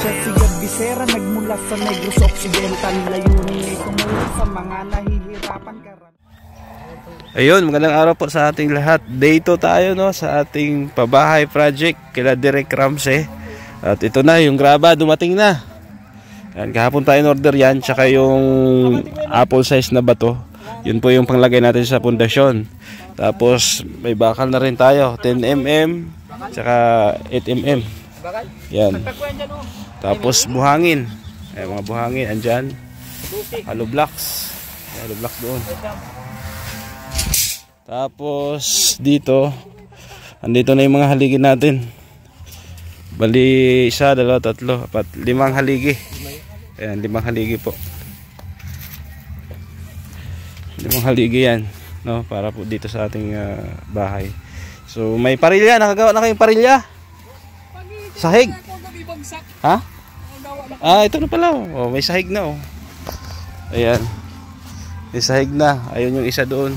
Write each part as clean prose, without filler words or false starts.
Siya si Bisera, nagmula sa Negros Occidental. Layunin ay tumulong sa mga nahihirapan karamihan. Ayun, magandang araw po sa ating lahat. Day 2 tayo no, sa ating pabahay project kila Direk Ramsey. At ito na, yung graba dumating na. Yan, kahapon tayo in order yan. Tsaka yung apple size na bato. Yun po yung panglagay natin sa pundasyon. Tapos may bakal na rin tayo, 10mm tsaka 8mm. Yan. Tapos buhangin. Ay, mga buhangin andyan. Hollow blocks. Hollow blocks doon. Tapos dito, andito na yung mga haligi natin. Bali 1, 2, 3, 4, 5 haligi. Ayan, 5 haligi po. 5 haligi yan, no, para po dito sa ating bahay. So may parilya, nakagawa na kayong parilya. Sahig. Ha? Ah, ito na pala. Oh, may sahig na oh. Ayan. May sahig na. Ayun yung isa doon.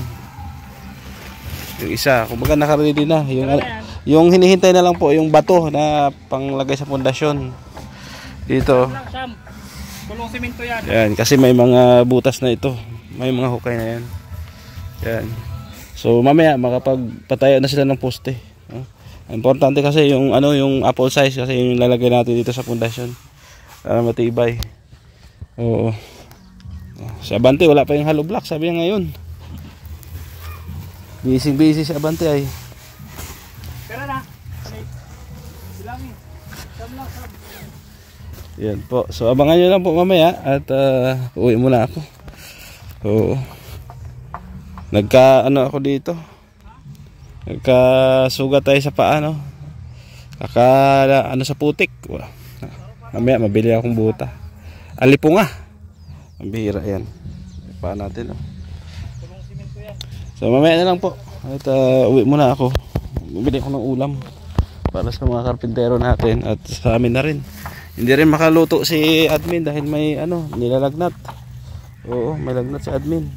Yung isa, kumbaga naka-ready na. Yung hinihintay na lang po yung bato na panglagay sa pundasyon. Dito. Kulong simento yan. Yan, kasi may mga butas na ito. May mga hukay na yan. Yan. So mamaya makapagpatayo na sila ng poste. Importante kasi yung yung apple size kasi yung lalagay natin dito sa pundasyon. Para matibay. Oo. Si Abante wala pa yung hollow block, sabi niya ngayon. Busy si Abante ay. Pera na. Yan po. So abangan nyo lang po mamaya at uwi muna ako. Oo. Ako dito. Nagkasugat tayo sa paa no. Sa putik. Mamaya mabili akong buta. Alipunga. Ang bihira yan. Paa natin no. So mamaya na lang po. At uwi muna ako. Bumili ako ng ulam para sa mga karpintero natin at sa amin na rin. Hindi rin makaluto si admin dahil may nilalagnat. Oo, may lagnat si admin.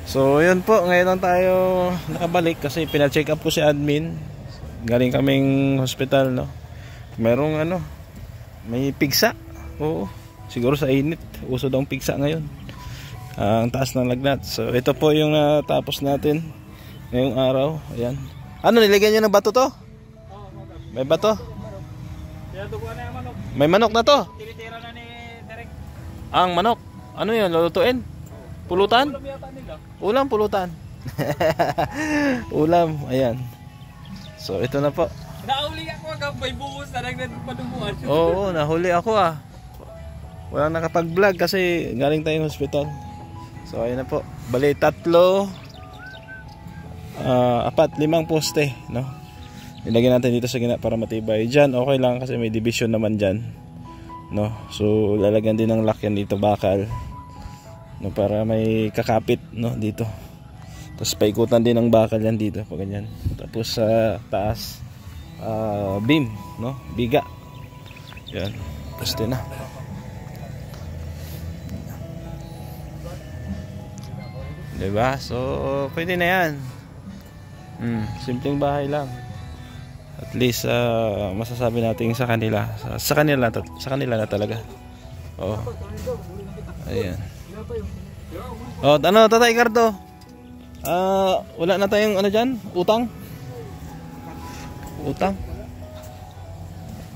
So yun po, ngayon lang tayo nakabalik kasi pina-check up ko si admin. Galing kaming hospital no. Merong may pigsa. Oo, siguro sa init. Uso daw ang pigsa ngayon. Ang taas ng lagnat. So ito po yung tapos natin ngayong araw. Ayan. Nilagyan nyo ng bato to? May bato? May manok na to? Tinitira na ni Derek. Ang manok? Ano yun? Lulutuin? Pulutan? Ulam pulutan. Ulam. Ayan. So ito na po. Nahuli ako hanggang may buhos na nagpadumuhan. Oo, nahuli ako Walang nakapag-vlog kasi galing tayong hospital. So ayun na po. Bali 3, 4, 5 poste, no. Ilagay natin dito sa gina para matibay. Diyan okay lang kasi may division naman diyan, no. So lalagyan din ng lock yan dito bakal, no, para may kakapit, no, dito. Tapos paikutan din ng bakal yan dito, pag ganyan. Tapos sa taas beam, no, biga. Yan. Poste na. Diba? So, pwede na yan. Simpleng bahay lang. At least, masasabi natin sa kanila. Sa kanila na talaga. Oh. Ayan. Oh, Tatay Cardo? Wala na tayong dyan? Utang?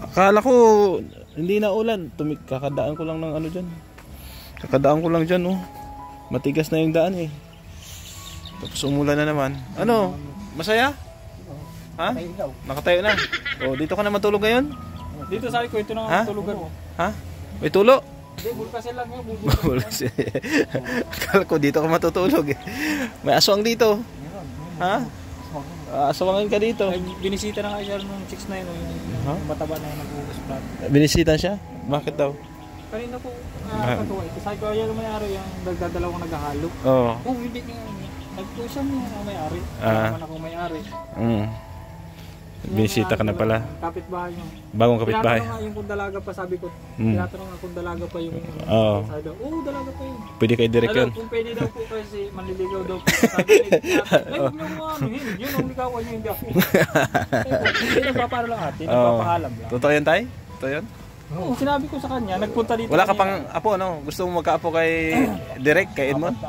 Akala ko, hindi na ulan. Kakadaan ko lang ng dyan. Kakadaan ko lang dyan, oh. Matigas na yung daan eh. Tapos umulan na naman. Masaya? Ha? Nakatayo na. Oh, dito ka na matulog ngayon? Dito sabi ko, ito na tulugan mo. Ha? May tulo? Hindi, bulkasin lang yun. Bulkasin. Akala ko dito ka matutulog eh. May aswang dito. Ha? Aswangan ka dito. Binisita na nga siya nung 6 na yun. Yung mataba na yung nag-uus plat. Binisita siya? Bakit daw? Kanina po, katuwa. Kasi ko yung may-ari yung nagdadalawang naghahalo. Oo. Kung hindi niya, nagpusan niya ang may-ari. Naman akong may-ari. Binisita ka na pala. Kapitbahay niyo. Bagong kapitbahay. Tinatanong nga yung kung dalaga pa, sabi ko. Tinatanong nga kung dalaga pa yung... Oo. Dalaga pa yun. Pwede kay Direk yun. Kung pwede daw po kasi manliligaw daw po. Sabi huwag niyo yun ang ligawan niyo, hindi ako. Hindi nagpapara lang ate, nagpapahalam lang. Totoo yan, Tay? Totoo yun? Oo, sinabi ko sa kanya, nagpunta dito. Wala ka kanina. pang apo, ano? Gusto mo magkaapo kay Direk, kay Edmond?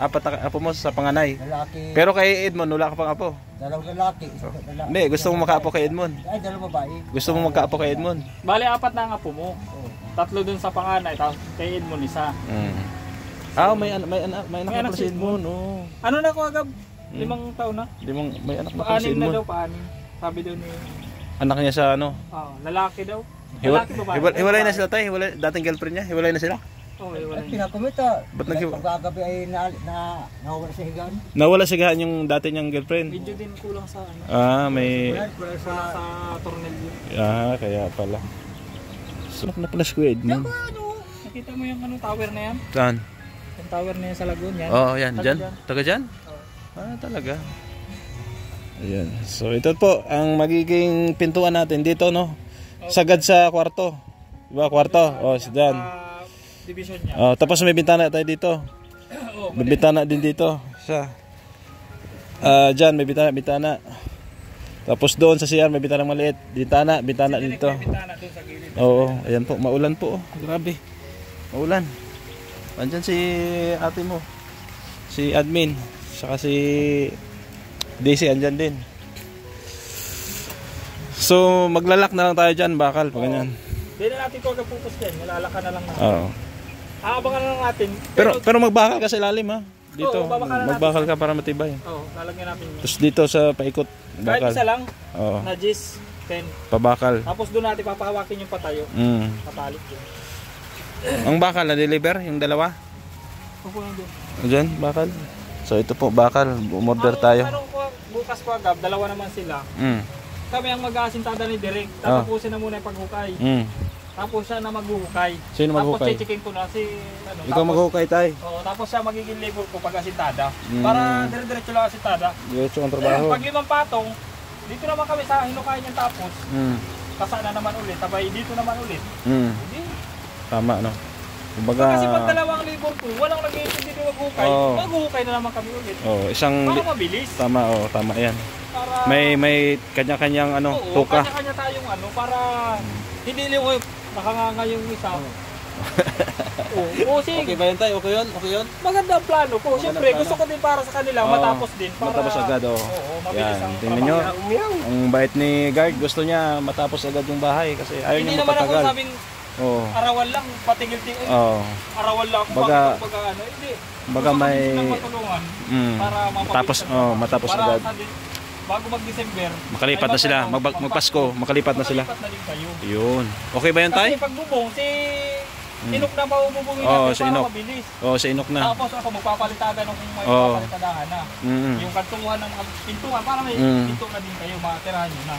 Apat na apo mo sa panganay. Lalaki, Pero kay Edmond, wala ka pang apo. dalawang lalaki, isang lalaki. Hindi, gusto mo makaapo kay Edmond. Ay, dalawang babae. Gusto mo magkaapo kay Edmond. Bale, 4 na ang apo mo. 3 dun sa panganay, tapos kay Edmond isa. Ah, may anak May na anak pala si si Edmond. Oh. Ano na ko agad? 5 taon na? May anak na pala si Paanim na Edmond. daw, paanim. Sabi daw ni, Anak niya sa ano? lalaki daw. Hiwalay Lalaki babae. hiwalay na sila tayo, dating girlfriend niya, hiwalay na sila. Oo, At hiwalay. pinakumita. Ba't naghiwa? Pagkagabi ay nawala sa higaan. Nawala sigahan yung dati niyang girlfriend. Medyo din kulang sa ano. Ah, may Wala sa... Sa tornilyo. kaya pala. So, na pala si Kuya Edmond. Nakita mo yung tower na yan? Saan? Yung tower na yan sa lagoon yan. Oh, yan, Taga dyan. dyan. Taga dyan? Talaga. Ayan. So, ito po ang magiging pintuan natin dito, no? Sagad sa kwarto. Diba, kwarto? Oh, dyan. Division niya. Oh, tapos may bintana tayo dito. Oo, May bintana din dito. Isa. Dyan, may bintana. Tapos doon sa CR, may bintana maliit. Bintana dito. may bintana doon sa gilid. Oo, ayan po. Maulan po. Oh. Grabe. Maulan. Andyan si ate mo. Si admin. Saka si DC, andyan din. So, maglalak na lang tayo dyan, bakal. Pag ganyan. Hindi na natin ko agad pupus yan. Malalaka na lang natin. Oo. Aabangan na lang natin. Pero magbakal ka sa ilalim, ha? Dito. Oo, babakalan natin. Magbakal ka para matibay. Oo, lalagyan natin yun. Tapos dito sa paikot, Kahit bakal. isa lang, Oo. na Gis, 10. Pabakal. Tapos doon natin papahawakin yung patayo. Kapalit yun. Ang bakal na deliver, yung dalawa. Pupunin doon. Diyan, bakal. So ito po, bakal. Umorder tayo. Ano ko, bukas ko agad, dalawa naman sila. Kami ang mag-aasintada ni Derek. Tatapusin na muna yung paghukay. Tapos siya na maghuhukay. Sino maghukay? Tapos checkin ko na si... Ikaw maghukay tayo. Oo, tapos siya magiging labor ko pag asintada. Para dire-diretso lang asintada. Diretso ang trabaho. Pag 5 patong, dito naman kami sa hinukay niyan tapos. Kasana naman ulit, sabay dito naman ulit. Hindi. Tama, no? Kumbaga... Kasi pag dalawang labor ko, walang nag-iintindi na maghukay. Oo. Maghukay na naman kami ulit. isang... Para mabilis. Tama, tama yan. Para... May kanya-kanyang Oo, tuka. kanya-kanya tayong para hindi lang nakanganga yung isa. Oo, sige. Okay ba yan tayo? Okay yun? Okay yun? Maganda ang plano ko. Siyempre, plano. gusto ko din para sa kanila, Oo, matapos din. Para, matapos agad, oo. Oo, mabilis Yan, ang tingnan nyo. trabaho. Ang bait ni guard, gusto niya matapos agad yung bahay kasi ayaw Hindi niya naman ako mapatagal. sabing Oo. arawan lang, patigil-tigil. Oo. Arawan lang ako, Baga- hindi. baga Gusto ko may- din silang matulungan para mapabilis ang trabaho. matapos Para agad. Bago mag-December, Makalipat ay na sila, magpasko, makalipat na sila. Makalipat na din kayo. Yun. Okay ba yun tay? Kasi pag bubong, si Inok na maububungin Oo, natin si para Inok. mabilis. Oo, sa Inok na. Tapos ako magpapalitagan kung may Oo. papalitadahan na. Yung kantungan ng mga pintuan, para may pinto na din kayo, matirahan nyo na.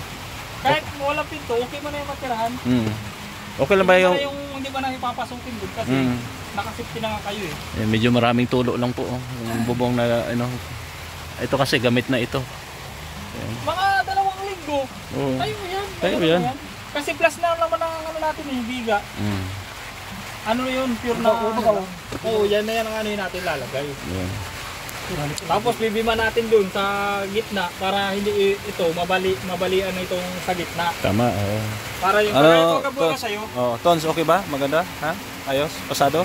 Kahit walang pinto, okay mo na yung matirahan. Okay lang ba yung... Hindi ba na ipapasukin doon kasi nakasipti na nga kayo eh. Medyo maraming tulo lang po. Yung bubong na ito kasi gamit na ito. Mga 2 linggo, Oo. tayo yan. Tayo yan. Kasi plus na naman ang natin yung biga. Ano yun, pure na Oo, yan na yan ang natin lalagay. Yan. Tapos bibima natin dun sa gitna para hindi ito mabalian na itong sa gitna. Tama, oo. Para yung Tons? sa'yo. Tons, okay ba? Maganda? Ha? Ayos? Pasado?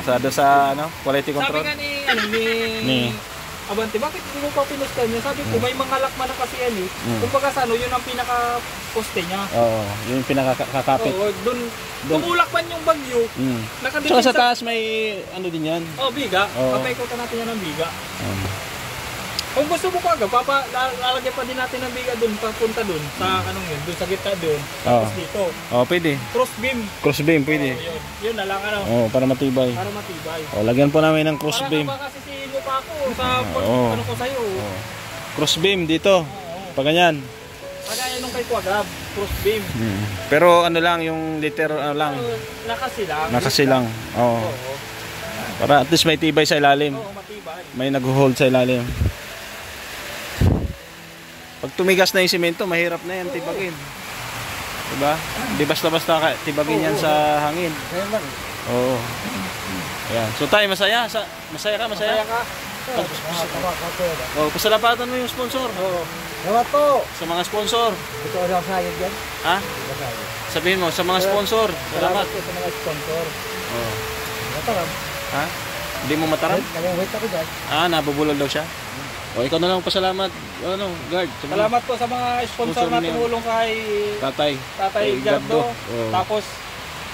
Pasado sa quality Sabi control? nga ni Abante, bakit hindi mo pa pinustan niya? Sabi ko, may mga lakman na kasi yan eh. Kumbaga sa yun ang pinaka-poste niya. Oo, yung pinakakapit. Oo, dun tumulak man yung bagyo. Saka sa taas may din yan. Biga. Oo. Papaikutan natin yan ng biga. Kung gusto mo agad, lalagyan pa din natin ng biga dun, papunta dun, sa dun sa gitna dun. Tapos dito. Pwede. Cross beam. Cross beam, pwede. Yun na lang Para matibay. para matibay. Lagyan po namin ng cross Para beam. ka ba kasi si Lupa ako sa Oo. ano ko sa'yo. Cross beam dito. Pag ganyan. Kagaya nung kay Quagrab, cross beam. Pero lang, yung liter lang. Nakasilang. Nakasilang. Oo. Oo. Para at least may tibay sa ilalim. Oo, matibay. May nag-hold sa ilalim. Pag tumigas na yung simento, mahirap na yan tibagin. Diba? Di basta-basta tibagin yan sa hangin. Kaya lang. Oo. Ayan. So tayo, masaya? Masaya ka? Kaya ka. Oh, pasalapatan mo yung sponsor. Oo. Salamat po. Sa mga sponsor. Ito ang sayad yan. Ha? Sabihin mo, sa mga sponsor. Salamat. po sa mga sponsor. Oh. Mataram. Ha? Hindi mo mataram? Nag-wait ako dyan. Nabubulol daw siya. O, ikaw na lang pasalamat. Ano, guard. Salamat po sa mga sponsor na niya. tumulong kay Tatay. Tatay Gardo. Gardo. Oh. Tapos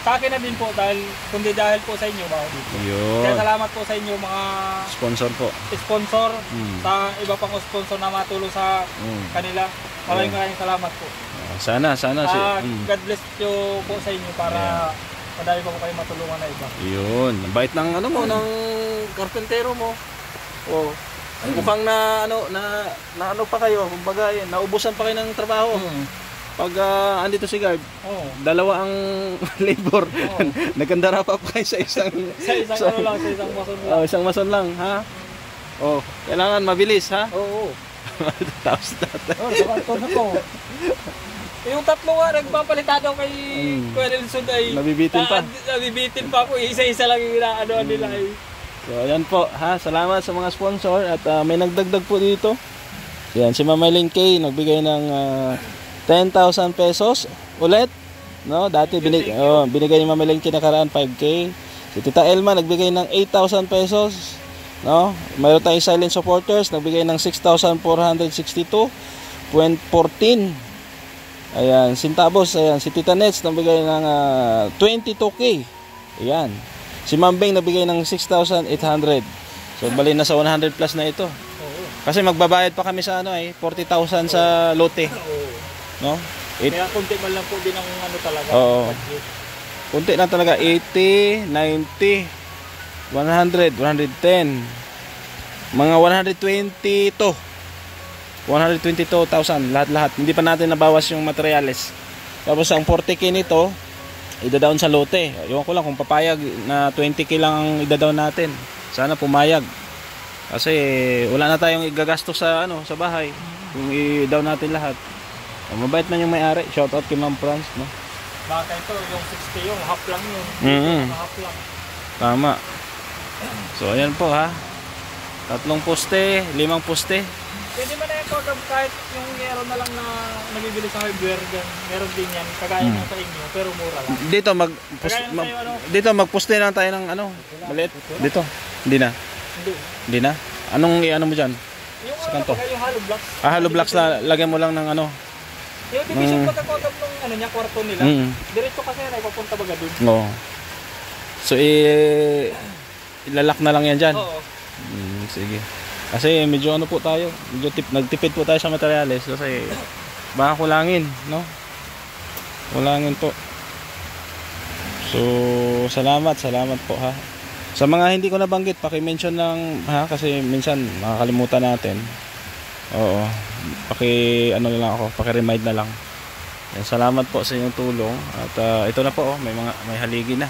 sa akin na din po kundi dahil po sa inyo. Yun. Kaya salamat po sa inyo mga Sponsor po. sponsor Mm. sa iba pang sponsor na matulong sa kanila. Maraming salamat po. Sana si God bless you po sa inyo para madami pa po kayo matulungan na iba. Yun. Ang bait ng ano mo, ng karpentero mo. Oh. Mukhang na ano pa kayo, kumbaga, naubusan pa kayo ng trabaho. Pag andito si guard, Oo. dalawa ang labor. Nagkandara pa kayo sa isang Sa isang ano lang, sa isang mason lang. isang mason lang, ha? Oh, kailangan mabilis, ha? Oo. Tapos tatay. Ko. Yung tatlo nga nagpapalitado kay Kuya Nelson ay Nabibitin pa. Nabibitin pa ako. Isa-isa lang yung inaano nila ay. So, ayan po, ha? Salamat sa mga sponsor at may nagdagdag po dito. Yan, si Mama Ling K nagbigay ng 10,000 pesos ulit, no? Dati binigay ni Mama Ling K nakaraan 5K. Si Tita Elma nagbigay ng 8,000 pesos, no? Mayroon tayong silent supporters nagbigay ng 6,462.14. Ayan, Sintabos, ayan, si Tita Nets nagbigay ng 22K. Ayan. Si Mambeng nagbigay ng 6,800. So bali na sa 100 plus na ito. Kasi magbabayad pa kami sa 40,000 sa lote. No? Kaya kunti man lang po din ang ano talaga. Oo. Budget. Kunti na talaga, 80, 90, 100, 110. Mga 122,000 lahat-lahat. Hindi pa natin nabawas yung materials. Tapos ang 40K nito, ida-down sa lote. Ewan ko lang kung papayag na 20K lang ang ida-down natin. Sana pumayag. Kasi wala na tayong igagastos sa sa bahay. Kung i-down natin lahat. Mabait man yung may-ari. Shout out kay Ma'am Franz, no? Baka ito, yung 60 yung half lang yun. Half lang. Tama. So ayan po, ha. 3 poste, 5 poste. Pwede man na yung kahit yung meron na lang na nabibili sa hardware dyan. Meron din yan, kagaya ng sa inyo, pero mura lang. Dito magposte lang tayo ng maliit. Dito. Hindi na. Hindi na. Anong i-ano mo diyan? Yung Sa kanto. yung hollow blocks. Hollow blocks na lagyan mo lang ng Yung division pagkakagam ng niya, kwarto nila. Diretso kasi na ipapunta baga dun. Oo. So ilalak na lang yan diyan. Oo. Sige. Kasi medyo po tayo. Medyo nagtipid po tayo sa materials kasi baka kulangin, no? Kulangin po. So salamat po, ha. Sa mga hindi ko nabanggit, paki-mention lang, ha, kasi minsan makakalimutan natin. Oo. Lang ako, paki-remind na lang. Yan, salamat po sa inyong tulong. At ito na po, may haligi na.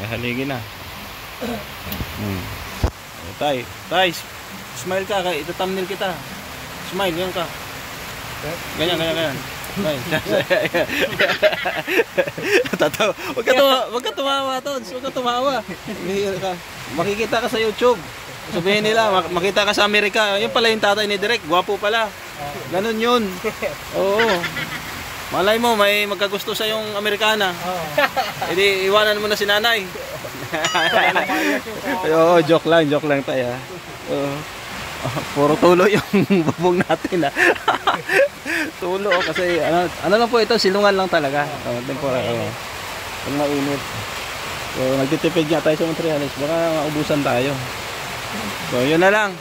May haligi na. Tay, smile ka, ito-thumbnail kita. Smile, ganyan ka. Ganyan. Tatawa. Wag ka tumawa, Tons. Wag ka tumawa. Makikita ka sa YouTube. Sabihin nila, makita ka sa Amerika. Yun pala yung tatay ni Direk. Gwapo pala. Ganun yun. Oo. Malay mo, may magkagusto sa yung Amerikana. Edi iwanan mo na si nanay. Oo, joke lang tayo. Puro tulo yung bubong natin, ha. Tulo kasi ano lang po ito, silungan lang talaga. Temporary. Pag mainit. So nagtitipid nga tayo sa materials, baka maubusan tayo. So yun na lang.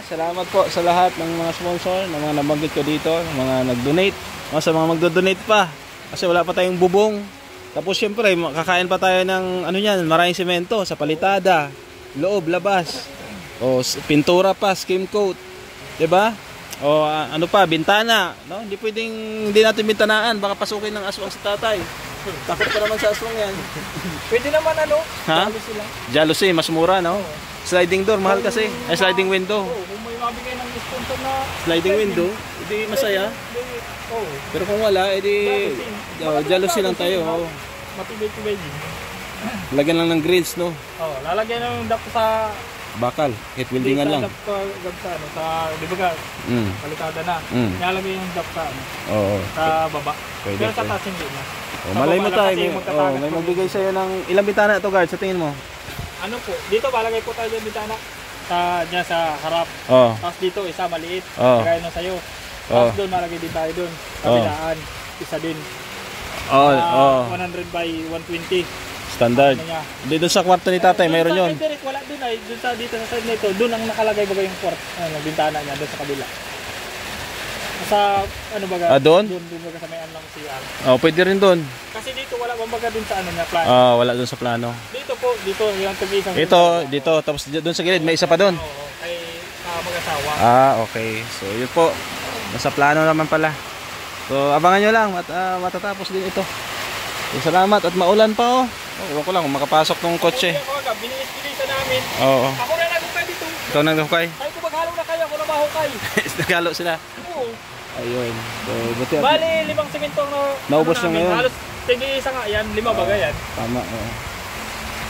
Salamat po sa lahat ng mga sponsor, ng mga nabanggit ko dito, mga nag-donate, sa mga magdo-donate pa. Kasi wala pa tayong bubong. Tapos syempre, kakain pa tayo ng maraming semento sa palitada, loob, labas. Pintura pa, skim coat. 'Di ba? Bintana, no? Hindi natin bintanaan, baka pasukin ng aswang sa tatay. Takot pa naman sa aswang 'yan. Pwede naman Jealousy lang. Jealousy, mas mura, no? Sliding door, mahal kasi. Ay, sliding window. Kung may mabigay ng sponsor na sliding window, hindi masaya. Pero kung wala, jealousy lang tayo. Matibay-tibay din. Lagyan lang ng grills, no? Lalagyan ng dapo sa bakal, hit weldingan lang. Sa di ba ka, Mm. kalikada na. Mm. Nilalagay yung dap sa, Oo. sa baba. Pwede, Pero sa pwede. taas hindi na. Oh, malay mo Sa baba tayo, lang kasi may, magtatagas may po. magbigay sa'yo ng ilang bitana ito, guard, sa tingin mo? Ano po, dito palagay po tayo dyan bitana. Dyan sa harap. Oo. Tapos dito isa maliit. Oh. Kagaya nung sa'yo. Oh. Tapos doon malagay din tayo doon. Kabilaan. Isa din. Oo, Ah, oo. 100 by 120. Standard. Ano niya? Doon sa kwarto ni tatay, mayroon yun. Doon sa direct, wala doon ay. Doon sa dito sa side nito. Doon ang nakalagay baga yung bintana niya. Doon sa kabila. Sa ano baga? Doon? Doon baga sa may anlang CR. Oh, pwede rin doon. Kasi dito wala bang baga doon sa ano niya plan. Wala doon sa plano. Dito po, dito yung tag-isang. Ito, dito, tapos doon sa gilid, may isa pa doon. Oo, kay mag-asawa. Okay. So, yun po. Nasa plano naman pala. So, abangan nyo lang. Matatapos din ito. So, salamat at maulan pa, oh. Ewan ko lang kung makapasok tong kotse. Binis-bilisan namin. Oo. Ako na nagukay dito. Ikaw naghukay. Sabi ko maghalo na kayo, ako na mahukay. Nagalo sila. Oo. Ayun. So, buti at Bali, 5 simento na Naubos na namin. ngayon. Halos tig-isa nga yan, 5 baga yan. tama, oo.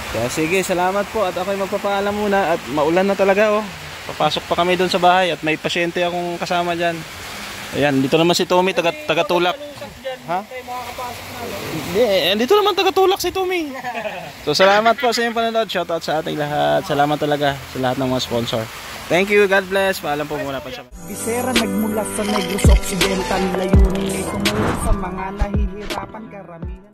So, sige, salamat po. At ako'y magpapaalam muna. At maulan na talaga, oh. Papasok pa kami doon sa bahay. At may pasyente akong kasama dyan. Ayan, dito naman si Tommy, taga-tulak. Ha? Kayo makakapasok na. Hindi, dito naman taga-tulak si Tommy. So, salamat po sa inyong panonood. Shoutout sa ating lahat. Salamat talaga sa lahat ng mga sponsor. Thank you, God bless. Paalam po muna pa siya. Bisera nagmula sa Negros Occidental, layunin ay tumulong sa mga nahihirapan karamihan.